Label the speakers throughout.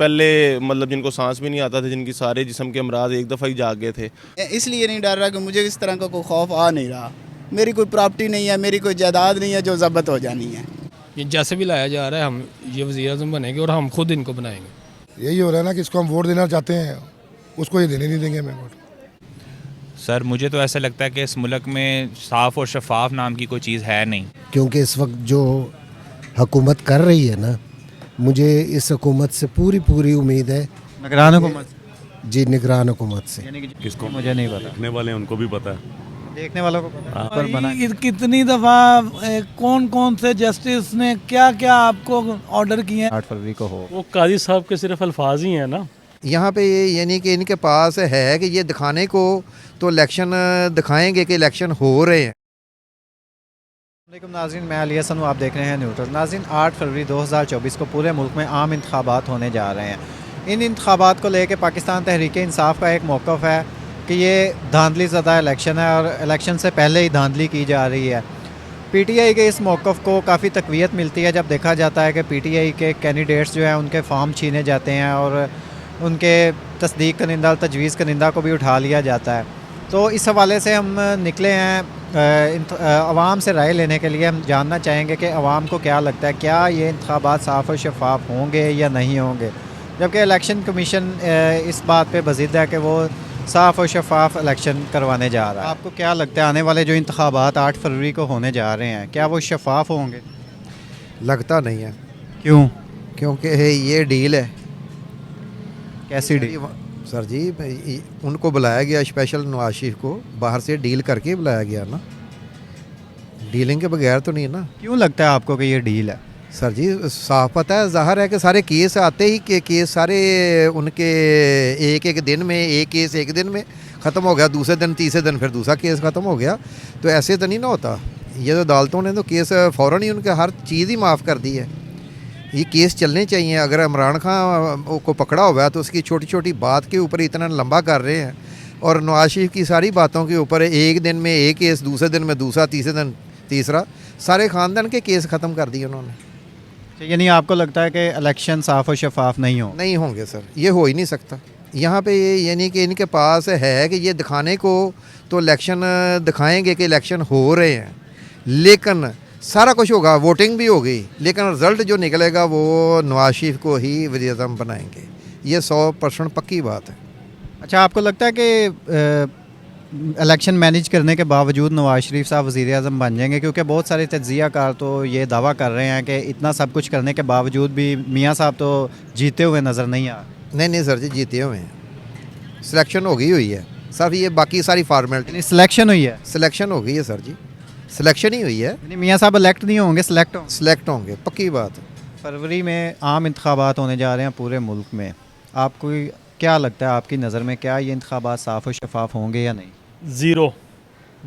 Speaker 1: पहले मतलब जिनको सांस भी नहीं आता था, जिनकी सारे जिस्म के अमराज एक दफ़ा ही जाग गए थे।
Speaker 2: इसलिए नहीं डर रहा कि मुझे इस तरह का कोई खौफ आ नहीं रहा। मेरी कोई प्रॉपर्टी नहीं है, मेरी कोई जायदाद नहीं है जो ज़ब्त हो जानी है।
Speaker 3: ये जैसे भी लाया जा रहा है, हम ये वज़ीर-ए-आज़म बनेंगे और हम खुद इनको बनाएंगे।
Speaker 4: यही हो रहा है ना कि इसको हम वोट देना चाहते हैं, उसको ये देने नहीं देंगे हमें वोट।
Speaker 5: सर मुझे तो ऐसा लगता है कि इस मुल्क में साफ़ और शफाफ नाम की कोई चीज़ है नहीं,
Speaker 6: क्योंकि इस वक्त जो हुकूमत कर रही है ना, मुझे इस हुकूमत से पूरी उम्मीद है।
Speaker 7: निगरान हुकूमत
Speaker 6: जी, निगरान हुकूमत से।
Speaker 7: किसको मुझे नहीं पता,
Speaker 8: देखने वाले उनको भी पता है,
Speaker 7: देखने वालों को पता पर बना।
Speaker 9: कितनी दफ़ा कौन कौन से जस्टिस ने क्या क्या आपको ऑर्डर किए हैं?
Speaker 7: 8 फरवरी को हो।
Speaker 10: वो काजी साहब के सिर्फ अल्फाज ही हैं ना।
Speaker 11: यहाँ पे ये यानी कि इनके पास है कि ये दिखाने को तो इलेक्शन दिखाएंगे कि इलेक्शन हो रहे हैं।
Speaker 7: वालेकुम नाज़रीन, मैं अली हसन हूँ, आप देख रहे हैं न्यूट्रल। नाज़रीन, 8 फरवरी 2024 को पूरे मुल्क में आम इंतखाबात होने जा रहे हैं। इन इंतखाबात को लेकर पाकिस्तान तहरीक इंसाफ का एक मौक़िफ़ है कि ये धांधली ज़दा इलेक्शन है और इलेक्शन से पहले ही धांधली की जा रही है। PTI के इस मौक़िफ़ को काफ़ी तक़वियत मिलती है जब देखा जाता है कि PTI के कैंडिडेट्स जो हैं उनके फॉर्म छीने जाते हैं और उनके तस्दीक कनिंदा तजवीज़ कनिंदा को भी उठा लिया जाता है। तो इस हवाले से हम निकले हैं आवाम से राय लेने के लिए। हम जानना चाहेंगे कि आवाम को क्या लगता है, क्या ये इंतखाबात साफ़ और शफाफ होंगे या नहीं होंगे, जबकि इलेक्शन कमीशन इस बात पे बज़िद है कि वो साफ़ और शफाफ इलेक्शन करवाने जा रहा है। आपको क्या लगता है आने वाले जो इंतखाबात 8 फरवरी को होने जा रहे हैं, क्या वो शफाफ होंगे?
Speaker 11: लगता नहीं है।
Speaker 7: क्यों?
Speaker 11: क्योंकि ये डील है।
Speaker 7: कैसी डील?
Speaker 11: सर जी, उनको बुलाया गया स्पेशल, नवाज शरीफ को बाहर से डील करके बुलाया गया ना, डीलिंग के बगैर तो नहीं ना।
Speaker 7: क्यों लगता है आपको कि ये डील है?
Speaker 11: सर जी साफ पता है, ज़ाहिर है कि सारे केस आते ही के केस सारे उनके एक दिन में, एक केस एक दिन में ख़त्म हो गया, दूसरे दिन तीसरे दिन फिर दूसरा केस ख़त्म हो गया। तो ऐसे तो नहीं ना होता। ये तो अदालतों ने तो केस फ़ौरन ही उनके हर चीज़ ही माफ़ कर दी है। ये केस चलने चाहिए। अगर इमरान खान को पकड़ा हुआ है तो उसकी छोटी छोटी बात के ऊपर इतना लंबा कर रहे हैं, और नवाज शरीफ की सारी बातों के ऊपर एक दिन में एक केस, दूसरे दिन में दूसरा, तीसरे दिन तीसरा, सारे ख़ानदान के केस ख़त्म कर दिए उन्होंने।
Speaker 7: यानी आपको लगता है कि इलेक्शन साफ़ और शफाफ नहीं
Speaker 11: होंगे सर, ये हो ही नहीं सकता। यहाँ पे ये यानी कि इनके पास है कि ये दिखाने को तो इलेक्शन दिखाएंगे कि इलेक्शन हो रहे हैं, लेकिन सारा कुछ होगा, वोटिंग भी होगी, लेकिन रिज़ल्ट जो निकलेगा वो नवाज शरीफ को ही वज़ीर-ए-आज़म बनाएंगे। ये 100% पक्की बात है।
Speaker 7: अच्छा, आपको लगता है कि इलेक्शन मैनेज करने के बावजूद नवाज शरीफ साहब वज़ीर-ए-आज़म बन जाएंगे? क्योंकि बहुत सारे तज्ज़ियाकार तो ये दावा कर रहे हैं कि इतना सब कुछ करने के बावजूद भी मियाँ साहब तो जीते हुए नज़र नहीं आ रहे।
Speaker 11: नहीं सर जी, जीते हुए हैं। सिलेक्शन हो गई हुई है सर, ये बाकी सारी फॉर्मेलिटी।
Speaker 7: सिलेक्शन हुई है?
Speaker 11: सिलेक्शन हो गई है सर जी, सिलेक्शन ही हुई है।
Speaker 7: मियाँ साहब इलेक्ट नहीं होंगे,
Speaker 11: सिलेक्ट होंगे, पक्की बात है।
Speaker 7: फरवरी में आम इंतखाबात होने जा रहे हैं पूरे मुल्क में। आपको क्या लगता है, आपकी नज़र में क्या ये इंतखाबात साफ़ और शफाफ होंगे या नहीं?
Speaker 10: ज़ीरो,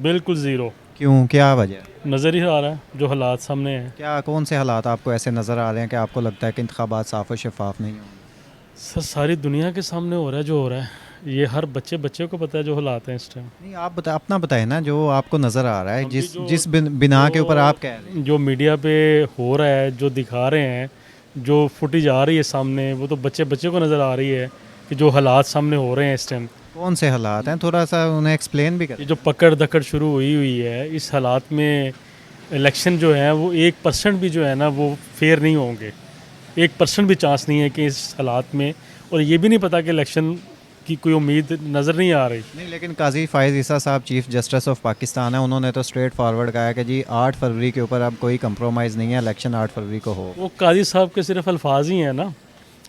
Speaker 10: बिल्कुल ज़ीरो।
Speaker 7: क्यों, क्या वजह?
Speaker 10: नज़र ही आ रहा है जो हालात सामने हैं।
Speaker 7: क्या, कौन से हालात आपको ऐसे नज़र आ रहे हैं कि आपको लगता है कि इंतखाबात साफ़ और शफाफ नहीं होंगे?
Speaker 10: सर सारी दुनिया के सामने हो रहा है जो हो रहा है, ये हर बच्चे को पता है जो हालात हैं इस टाइम।
Speaker 7: नहीं, आप अपना बताएं ना, जो आपको नज़र आ रहा है, जिस बिना के ऊपर आप कह रहे हैं।
Speaker 10: जो मीडिया पे हो रहा है, जो दिखा रहे हैं, जो फुटेज आ रही है सामने, वो तो बच्चे को नज़र आ रही है कि जो हालात सामने हो रहे हैं इस टाइम।
Speaker 7: कौन से हालात हैं, थोड़ा सा उन्हें एक्सप्लेन भी करें।
Speaker 10: ये जो पकड़ दकड़ शुरू हुई है, इस हालात में इलेक्शन जो है वो 1% भी जो है ना वो फेयर नहीं होंगे। 1% भी चांस नहीं है कि इस हालात में, और ये भी नहीं पता कि इलेक्शन की कोई उम्मीद नज़र नहीं आ रही।
Speaker 7: नहीं, लेकिन काजी फ़ाइज़ ईसा साहब चीफ़ जस्टिस ऑफ पाकिस्तान है, उन्होंने तो स्ट्रेट फॉरवर्ड कहा है कि जी 8 फरवरी के ऊपर अब कोई कंप्रोमाइज़ नहीं है, इलेक्शन 8 फरवरी को हो।
Speaker 10: वो काजी साहब के सिर्फ अल्फाज ही हैं ना,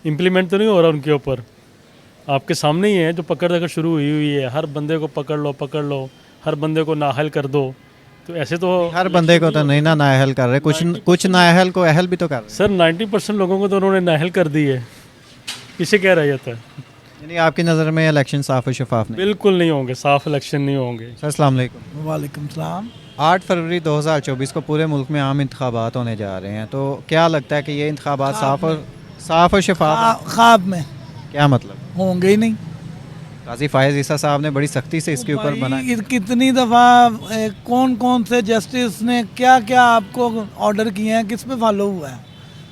Speaker 10: इम्प्लीमेंट तो नहीं हो रहा उनके ऊपर। आपके सामने ही है जो पकड़ दकड़ शुरू हुई है, हर बंदे को पकड़ लो, हर बंदे को नाअहल कर दो। तो ऐसे तो
Speaker 7: हर बंदे को तो नहीं ना नाअहल कर रहे, कुछ नाअहल को अहल भी तो कर रहे।
Speaker 10: सर 90% लोगों को तो उन्होंने नाअहल कर दी है, इसे क्या रह जाता है?
Speaker 7: यानी आपकी नज़र में इलेक्शन साफ़ और शफाफ नहीं?
Speaker 10: बिल्कुल नहीं होंगे, साफ इलेक्शन नहीं होंगे।
Speaker 7: सर अस्सलाम वालेकुम।
Speaker 9: वालेकुम सलाम।
Speaker 7: 8 फरवरी 2024 को पूरे मुल्क में आम इंतखाबात होने जा रहे हैं, तो क्या लगता है कि ये इंतखाबात साफ़ और शफाफ?
Speaker 9: ख्वाब में।
Speaker 7: क्या मतलब?
Speaker 9: होंगे ही नहीं।
Speaker 7: काजी फ़ाइज़ ईसा साहब ने बड़ी सख्ती से इसके ऊपर बना।
Speaker 9: कितनी दफ़ा कौन कौन से जस्टिस ने क्या क्या आपको ऑर्डर किए हैं, किस पे फॉलो हुआ है?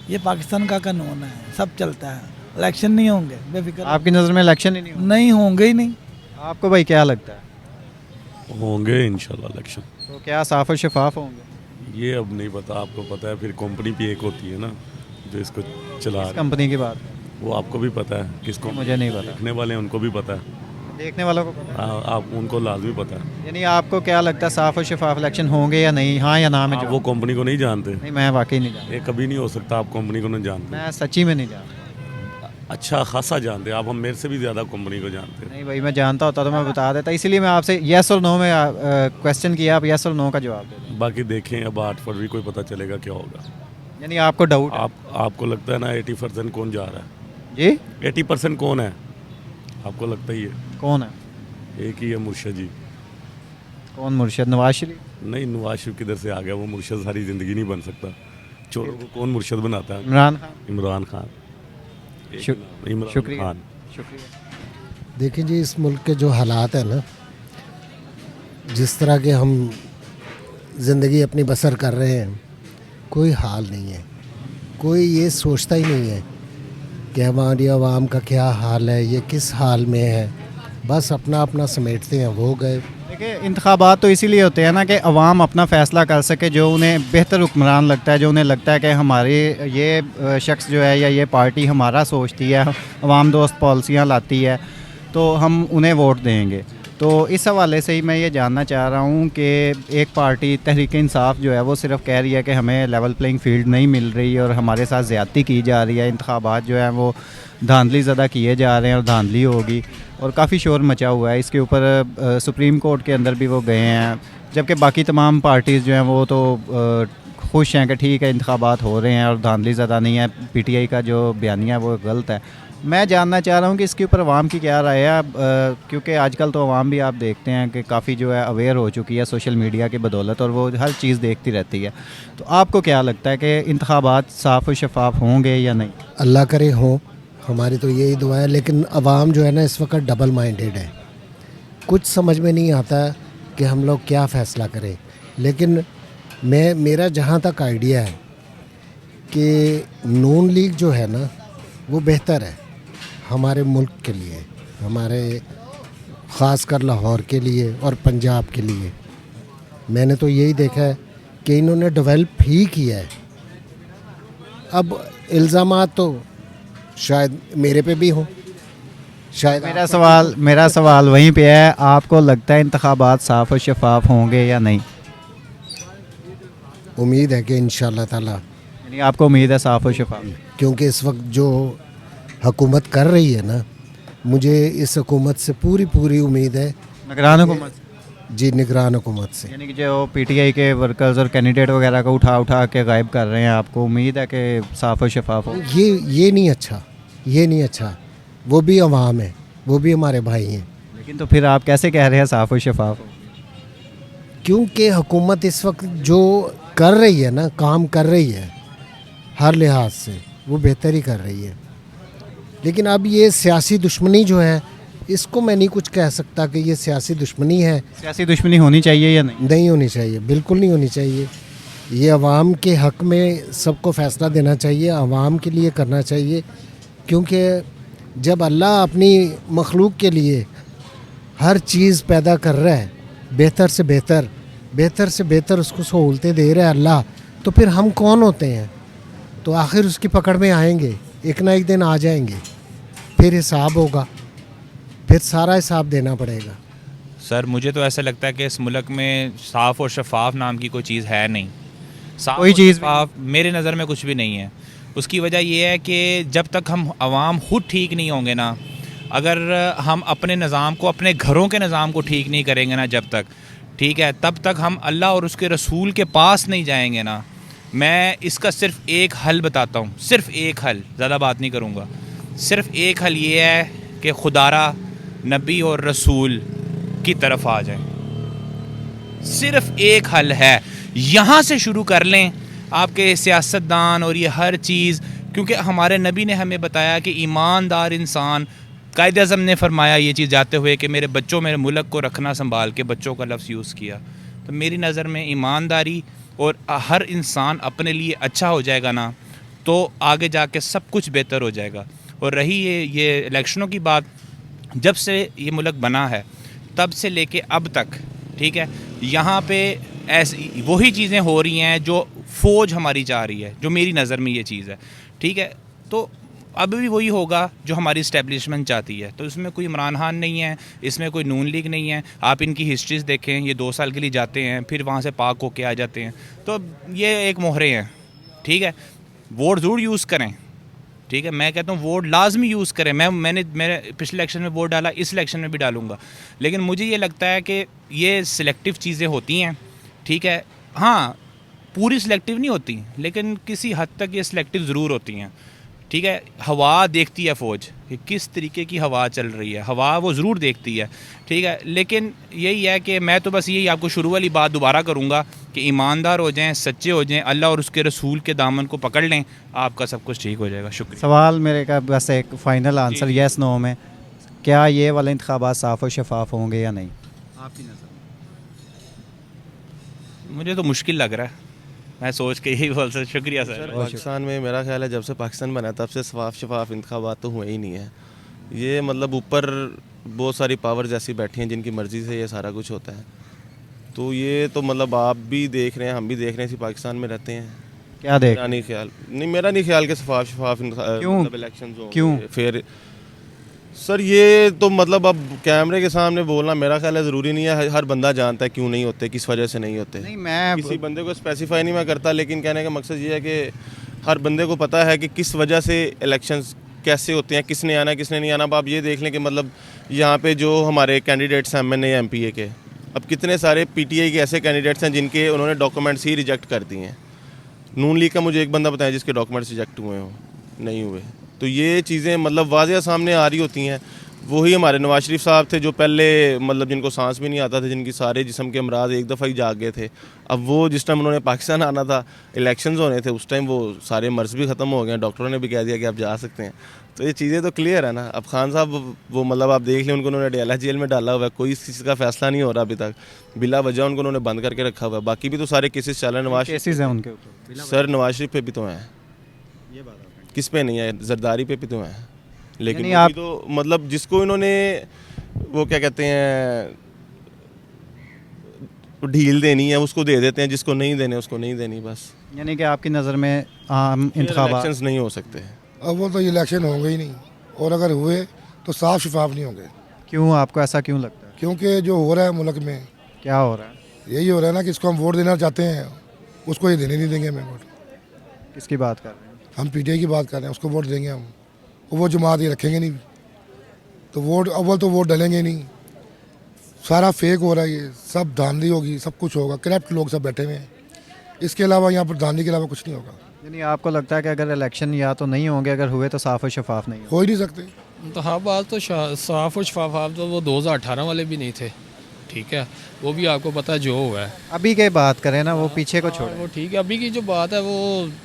Speaker 9: ये पाकिस्तान का कानून है, सब चलता है। इलेक्शन नहीं होंगे, बेफिक्र
Speaker 7: आपकी नज़र में इलेक्शन ही नहीं होगा?
Speaker 9: नहीं होंगे ही नहीं।
Speaker 7: आपको भाई क्या लगता है?
Speaker 8: होंगे इंशाल्लाह इलेक्शन।
Speaker 7: तो क्या साफ और शफाफ होंगे?
Speaker 8: ये अब नहीं पता, आपको पता है फिर कंपनी भी एक होती है ना जो इसको चला
Speaker 7: किस
Speaker 8: रही
Speaker 7: कंपनी की बात है?
Speaker 8: है। वो आपको भी पता है किसको,
Speaker 7: मुझे नहीं पता।
Speaker 8: देखने वाले हैं उनको भी पता है।
Speaker 7: देखने वालों को पता है।
Speaker 8: आप उनको लाजमी पता है।
Speaker 7: यानी आपको क्या लगता है साफ और शफाफ इलेक्शन होंगे या नहीं, हाँ या ना में
Speaker 8: आप
Speaker 7: जवाब?
Speaker 8: वो कंपनी को नहीं जानते।
Speaker 7: नहीं, मैं वाकई नहीं जानता,
Speaker 8: ये कभी नहीं हो सकता, आप कंपनी को नहीं जानते।
Speaker 7: मैं सच्ची में नहीं जानता।
Speaker 8: अच्छा खासा जानते आप, हम मेरे से भी ज़्यादा कंपनी को जानते हैं।
Speaker 7: नहीं भाई, मैं जानता होता तो मैं बता देता, इसीलिए मैं आपसे येस और नो में क्वेश्चन किया, आप येस और नो का जवाब दे दें।
Speaker 8: बाकी देखें अब 8 फरवरी को ही पता चलेगा क्या होगा।
Speaker 7: यानी आपको डाउट है?
Speaker 8: आपको लगता है ना 80% कौन जा रहा है?
Speaker 7: जी
Speaker 8: 80% कौन है आपको लगता ही है?
Speaker 7: कौन है?
Speaker 8: एक ही है, मुर्शद जी।
Speaker 7: कौन मुर्शद? नवाज शरीफ?
Speaker 8: नहीं, नवाज शरीफ किधर से आ गया? वो मुर्शद सारी ज़िंदगी नहीं बन सकता। चोरों को कौन मुर्शद बनाता है?
Speaker 7: इमरान खान?
Speaker 8: इमरान खान। इमरान
Speaker 7: शुक्रिया,
Speaker 8: खान।
Speaker 7: शुक्रिया।
Speaker 6: देखिए जी, इस मुल्क के जो हालात हैं ना, जिस तरह के हम ज़िंदगी अपनी बसर कर रहे हैं, कोई हाल नहीं है। कोई ये सोचता ही नहीं है कि हमारी आवाम का क्या हाल है, ये किस हाल में है। बस अपना अपना समेटते हैं, वो गए।
Speaker 7: देखिए, इंतखाबात तो इसीलिए होते हैं ना कि अवाम अपना फ़ैसला कर सके, जो उन्हें बेहतर हुक्मरान लगता है, जो उन्हें लगता है कि हमारी ये शख्स जो है या ये पार्टी हमारा सोचती है, अवाम दोस्त पॉलिसियाँ लाती है, तो हम उन्हें वोट देंगे। तो इस हवाले से ही मैं ये जानना चाह रहा हूँ कि एक पार्टी तहरीक इंसाफ जो है वो सिर्फ कह रही है कि हमें लेवल प्लेइंग फील्ड नहीं मिल रही और हमारे साथ ज़्यादती की जा रही है, इंतखाबात जो है वो धांधली ज़्यादा किए जा रहे हैं और धांधली होगी, और काफ़ी शोर मचा हुआ है इसके ऊपर। सुप्रीम कोर्ट के अंदर भी वो गए हैं, जबकि बाकी तमाम पार्टीज़ जो हैं वो तो खुश हैं कि ठीक है इंतखाबात हो रहे हैं और धांधली ज़्यादा नहीं है। पीटीआई का जो बयानिया है वो गलत है। मैं जानना चाह रहा हूँ कि इसके ऊपर अवाम की क्या राय है, क्योंकि आजकल तो अवाम भी आप देखते हैं कि काफ़ी जो है अवेयर हो चुकी है सोशल मीडिया की बदौलत, और वो हर चीज़ देखती रहती है। तो आपको क्या लगता है कि इंतखाबात साफ़ और शफाफ होंगे या नहीं?
Speaker 6: अल्लाह करे हों, हमारी तो यही दुआ है। लेकिन अवाम जो है ना इस वक्त डबल माइंडेड है, कुछ समझ में नहीं आता कि हम लोग क्या फ़ैसला करें। लेकिन मेरा जहाँ तक आइडिया है कि नून लीग जो है ना वो बेहतर है हमारे मुल्क के लिए, हमारे ख़ासकर लाहौर के लिए और पंजाब के लिए। मैंने तो यही देखा है कि इन्होंने डेवलप ही किया है। अब इल्ज़ामात तो शायद मेरे पे भी हों, शायद
Speaker 7: मेरा सवाल वहीं पे है, आपको लगता है इंतखाबात साफ़ और शफाफ होंगे या नहीं?
Speaker 6: उम्मीद है कि इंशाअल्लाह ताला,
Speaker 7: यानी आपको उम्मीद है साफ़ और शफाफ?
Speaker 6: क्योंकि इस वक्त जो हुकूमत कर रही है ना, मुझे इस हुकूमत से पूरी उम्मीद है।
Speaker 7: निगरान हुकूमत?
Speaker 6: जी, निगरान हुकूमत से।
Speaker 7: यानी कि जो पीटीआई के वर्कर्स और कैंडिडेट वगैरह को उठा के गायब कर रहे हैं, आपको उम्मीद है कि साफ़ और शफाफ हो?
Speaker 6: ये नहीं अच्छा, ये नहीं अच्छा। वो भी अवाम है, वो भी हमारे भाई हैं।
Speaker 7: लेकिन तो फिर आप कैसे कह रहे हैं साफ़ और शफाफ हो?
Speaker 6: क्योंकि हुकूमत इस वक्त जो कर रही है ना, काम कर रही है हर लिहाज से, वो बेहतर ही कर रही है। लेकिन अब ये सियासी दुश्मनी जो है, इसको मैं नहीं कुछ कह सकता कि ये सियासी दुश्मनी है।
Speaker 7: सियासी दुश्मनी होनी चाहिए या नहीं?
Speaker 6: नहीं होनी चाहिए, बिल्कुल नहीं होनी चाहिए। ये अवाम के हक़ में सबको फ़ैसला देना चाहिए, अवाम के लिए करना चाहिए। क्योंकि जब अल्लाह अपनी मखलूक के लिए हर चीज़ पैदा कर रहा है, बेहतर से बेहतर उसको सहूलतें दे रहा है अल्लाह, तो फिर हम कौन होते हैं? तो आखिर उसकी पकड़ में आएंगे, एक ना एक दिन आ जाएंगे, फिर हिसाब होगा, फिर सारा हिसाब देना पड़ेगा।
Speaker 5: सर मुझे तो ऐसा लगता है कि इस मुल्क में साफ़ और शफाफ नाम की कोई चीज़ है नहीं। साफ़
Speaker 7: कोई चीज़
Speaker 5: मेरे नज़र में कुछ भी नहीं है। उसकी वजह ये है कि जब तक हम आवाम खुद ठीक नहीं होंगे ना, अगर हम अपने निज़ाम को, अपने घरों के निज़ाम को ठीक नहीं करेंगे ना, जब तक ठीक है, तब तक हम अल्लाह और उसके रसूल के पास नहीं जाएंगे ना। मैं इसका सिर्फ़ एक हल बताता हूँ, सिर्फ़ एक हल, ज़्यादा बात नहीं करूँगा। सिर्फ़ एक हल ये है कि खुदारा नबी और रसूल की तरफ आ जाएं। सिर्फ़ एक हल है, यहाँ से शुरू कर लें आपके सियासतदान और ये हर चीज़। क्योंकि हमारे नबी ने हमें बताया कि ईमानदार इंसान, कायदे आज़म ने फरमाया ये चीज़ जाते हुए कि मेरे बच्चों, मेरे मुल्क को रखना संभाल के, बच्चों का लफ्ज़ यूज़ किया। तो मेरी नज़र में ईमानदारी और हर इंसान अपने लिए अच्छा हो जाएगा ना, तो आगे जाके सब कुछ बेहतर हो जाएगा। और रही ये इलेक्शनों की बात, जब से ये मुल्क बना है तब से लेके अब तक, ठीक है, यहाँ पे ऐसी वही चीज़ें हो रही हैं जो फ़ौज हमारी चाह रही है, जो मेरी नज़र में ये चीज़ है, ठीक है। तो अब भी वही होगा जो हमारी इस्टेब्लिशमेंट चाहती है। तो इसमें कोई इमरान खान नहीं है, इसमें कोई नून लीग नहीं है। आप इनकी हिस्ट्रीज़ देखें, ये 2 साल के लिए जाते हैं, फिर वहाँ से पाक होके आ जाते हैं। तो ये एक मोहरे हैं, ठीक है। वोट ज़रूर यूज़ करें, ठीक है, मैं कहता हूँ वोट लाजमी यूज़ करें। मैंने पिछले इलेक्शन में वोट डाला, इस इलेक्शन में भी डालूंगा, लेकिन मुझे ये लगता है कि ये सिलेक्टिव चीज़ें होती हैं, ठीक है। हाँ, पूरी सिलेक्टिव नहीं होती, लेकिन किसी हद तक ये सिलेक्टिव ज़रूर होती हैं, ठीक है। हवा देखती है फ़ौज कि किस तरीके की हवा चल रही है, हवा वो ज़रूर देखती है, ठीक है। लेकिन यही है कि मैं तो बस यही आपको शुरू वाली बात दोबारा करूँगा कि ईमानदार हो जाएं, सच्चे हो जाएं, अल्लाह और उसके रसूल के दामन को पकड़ लें, आपका सब कुछ ठीक हो जाएगा। शुक्रिया।
Speaker 7: सवाल मेरे का बस एक फ़ाइनल आंसर येस नो में, क्या ये वाले इंतखाबात साफ़ और शफाफ होंगे या नहीं आपकी नज़र में?
Speaker 5: मुझे तो मुश्किल लग रहा है, मैं सोच के यही बोल सकता। शुक्रिया सर।
Speaker 1: पाकिस्तान में मेरा ख्याल है जब से पाकिस्तान बना तब से साफ शफाफ इंतखाबात तो हुए ही नहीं है। ये मतलब ऊपर बहुत सारी पावर जैसी बैठी हैं जिनकी मर्ज़ी से ये सारा कुछ होता है। तो ये तो मतलब आप भी देख रहे हैं, हम भी देख रहे हैं, इसी पाकिस्तान में रहते हैं।
Speaker 7: क्या देख?
Speaker 1: मेरा नहीं ख्याल कि साफ शफाफ
Speaker 7: क्यों?
Speaker 1: इलेक्शन हो
Speaker 7: क्यों
Speaker 1: फिर सर? ये तो मतलब अब कैमरे के सामने बोलना मेरा ख्याल है ज़रूरी नहीं है। हर बंदा जानता है क्यों नहीं होते, किस वजह से नहीं होते।
Speaker 7: नहीं, मैं
Speaker 1: किसी बंदे को स्पेसिफाई नहीं मैं करता, लेकिन कहने का मकसद ये है कि हर बंदे को पता है कि किस वजह से इलेक्शंस कैसे होते हैं, किसने आना किसने नहीं आना। अब आप ये देख लें कि मतलब यहाँ पे जो हमारे कैंडिडेट्स हैं MNA MPA के, अब कितने सारे PTI के ऐसे कैंडिडेट्स हैं जिनके उन्होंने डॉक्यूमेंट्स ही रिजेक्ट कर दिए हैं। नून लीग का मुझे एक बंदा बताया जिसके डॉक्यूमेंट्स रिजेक्ट हुए हों, नहीं हुए। तो ये चीज़ें मतलब वाज़ेह सामने आ रही होती हैं। वही हमारे नवाज शरीफ साहब थे जो पहले मतलब जिनको सांस भी नहीं आता था, जिनकी सारे जिस्म के अमराज एक दफ़ा ही जाग गए थे। अब वो जिस टाइम उन्होंने पाकिस्तान आना था, इलेक्शंस होने थे, उस टाइम वो सारे मर्ज भी ख़त्म हो गए, डॉक्टरों ने भी कह दिया कि आप जा सकते हैं। तो ये चीज़ें तो क्लियर है ना। अब खान साहब वो मतलब आप देख लें, उनको उन्होंने डेला जेल में डाला हुआ है, कोई इस चीज़ का फैसला नहीं हो रहा अभी तक, बिला वजह उनको उन्होंने बंद करके रखा हुआ है। बाकी भी तो सारे केसेस चल रहे हैं। नवाज
Speaker 7: केसेस हैं उनके ऊपर
Speaker 1: सर, नवाज शरीफ पे भी तो हैं, किस पे नहीं है? जरदारी पे भी तो हैं। लेकिन आप तो मतलब जिसको इन्होंने वो क्या कहते हैं ढील देनी है उसको दे देते हैं, जिसको नहीं देने उसको नहीं देनी, बस।
Speaker 7: यानी कि आपकी नज़र में आम इंतखाबात
Speaker 1: इलेक्शंस नहीं हो सकते।
Speaker 4: अब वो तो इलेक्शन होंगे ही नहीं, और अगर हुए तो साफ शफाफ नहीं होंगे।
Speaker 7: क्यों, आपको ऐसा क्यों लगता है?
Speaker 4: क्योंकि जो हो रहा है मुल्क में,
Speaker 7: क्या हो रहा है?
Speaker 4: यही हो रहा है ना कि इसको हम वोट देना चाहते हैं, उसको ये देने नहीं देंगे हमें वोट।
Speaker 7: किसकी बात कर रहे हैं?
Speaker 4: हम PTI की बात कर रहे हैं, उसको वोट देंगे हम, वो जमात ये रखेंगे नहीं, तो वोट अव्वल तो वोट डलेंगे नहीं। सारा फेक हो रहा है, ये सब धांधली होगी, सब कुछ होगा, करप्ट लोग सब बैठे हुए हैं। इसके अलावा यहाँ पर धांधली के अलावा कुछ नहीं होगा।
Speaker 7: यानी आपको लगता है कि अगर इलेक्शन या तो नहीं होंगे, अगर हुए तो साफ और शफाफ नहीं
Speaker 4: हो ही नहीं सकते।
Speaker 3: इंतखाबात तो साफ और शफाफ तो वो 2018 वाले भी नहीं थे, ठीक है, वो भी आपको पता है जो हुआ है।
Speaker 7: अभी के बात करें ना, वो पीछे को छोड़ें।
Speaker 3: वो ठीक है, अभी की जो बात है वो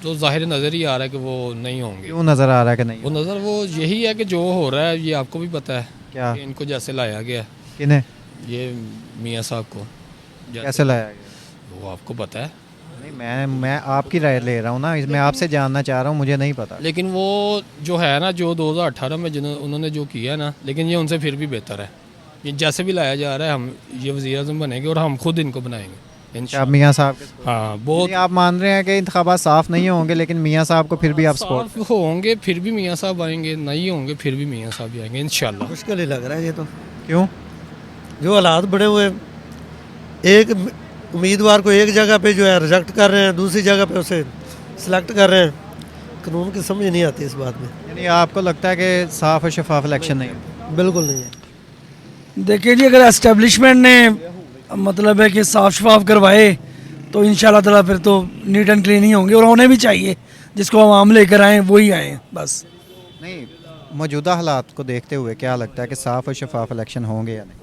Speaker 3: तो जाहिर नज़र ही आ रहा है कि वो नहीं होंगे।
Speaker 7: क्यों नज़र आ रहा है कि नहीं?
Speaker 3: वो नज़र वो यही है कि जो हो रहा है ये आपको भी पता है।
Speaker 7: क्या?
Speaker 3: इनको जैसे लाया गया,
Speaker 7: किन्हें?
Speaker 3: ये मियाँ साहब को
Speaker 7: कैसे लाया गया
Speaker 3: वो आपको पता है।
Speaker 7: नहीं, मैं आपकी राय ले रहा हूँ ना, मैं आपसे जानना चाह रहा हूँ, मुझे नहीं पता।
Speaker 3: लेकिन वो जो है ना, जो 2018 में उन्होंने जो किया ना, लेकिन ये उनसे फिर भी बेहतर है। ये जैसे भी लाया जा रहा है, हम ये वज़ीर-ए-आज़म बनेंगे और हम खुद इनको बनाएंगे इंशाअल्लाह।
Speaker 7: मियाँ साहब के?
Speaker 3: हाँ, बहुत।
Speaker 7: आप मान रहे हैं कि इंतखाबात साफ नहीं होंगे, लेकिन मियाँ साहब को फिर भी आप सपोर्ट
Speaker 3: होंगे, फिर भी मियाँ साहब आएंगे, नहीं होंगे फिर भी मियाँ साहब आएंगे इंशाअल्लाह।
Speaker 9: मुश्किल ही लग रहा है ये तो।
Speaker 7: क्यों?
Speaker 9: जो हालात बड़े हुए, एक उम्मीदवार को एक जगह पे जो है रिजेक्ट कर रहे हैं, दूसरी जगह पे उसे सिलेक्ट कर रहे हैं। कानून की समझ नहीं आती इस बात में।
Speaker 7: यानी आपको लगता है कि साफ और शफाफ इलेक्शन नहीं है?
Speaker 9: बिल्कुल नहीं है।
Speaker 12: देखिए जी, अगर एस्टेब्लिशमेंट ने मतलब है कि साफ शफाफ करवाए तो इंशाल्लाह ताला फिर तो नीट एंड क्लीन ही होंगे, और होने भी चाहिए। जिसको आवाम लेकर आए वही आए बस।
Speaker 7: नहीं, मौजूदा हालात को देखते हुए क्या लगता है कि साफ और शफाफ इलेक्शन होंगे या नहीं?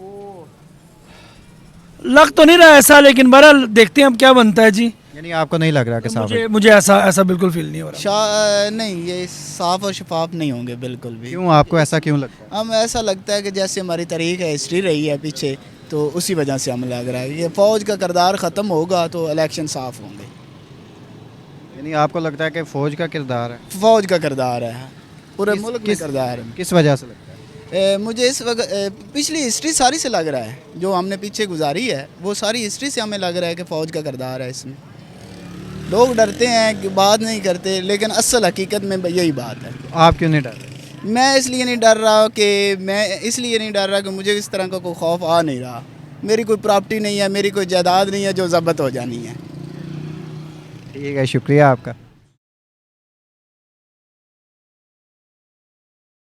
Speaker 12: लग तो नहीं रहा ऐसा, लेकिन बहरहाल देखते हैं अब क्या बनता है जी।
Speaker 7: यानी आपको नहीं लग रहा कि साफ?
Speaker 12: मुझे ऐसा बिल्कुल फील नहीं हो रहा।
Speaker 2: नहीं, ये साफ और शफाफ नहीं होंगे बिल्कुल भी।
Speaker 7: क्यों, आपको ऐसा क्यों लगता है?
Speaker 2: हम ऐसा लगता है कि जैसे हमारी तारीख है, हिस्ट्री रही है पीछे, तो उसी वजह से हमें लग रहा है कि फ़ौज का किरदार ख़त्म होगा तो इलेक्शन साफ होंगे।
Speaker 7: यानी आपको लगता है कि फ़ौज का किरदार है?
Speaker 2: फ़ौज का किरदार है। पूरे मुल्क में किरदार है।
Speaker 7: किस वजह से लगता है?
Speaker 2: मुझे इस वक्त पिछली हिस्ट्री सारी से लग रहा है, जो हमने पीछे गुजारी है वो सारी हिस्ट्री से हमें लग रहा है कि फ़ौज का किरदार है इसमें। लोग डरते हैं कि बात नहीं करते, लेकिन असल हकीकत में यही बात है।
Speaker 7: आप क्यों नहीं डर रहे?
Speaker 2: मैं इसलिए नहीं डर रहा कि मुझे इस तरह का कोई खौफ आ नहीं रहा। मेरी कोई प्रॉपर्टी नहीं है, मेरी कोई जायदाद नहीं है जो ज़ब्त हो जानी है।
Speaker 7: ठीक है, शुक्रिया आपका।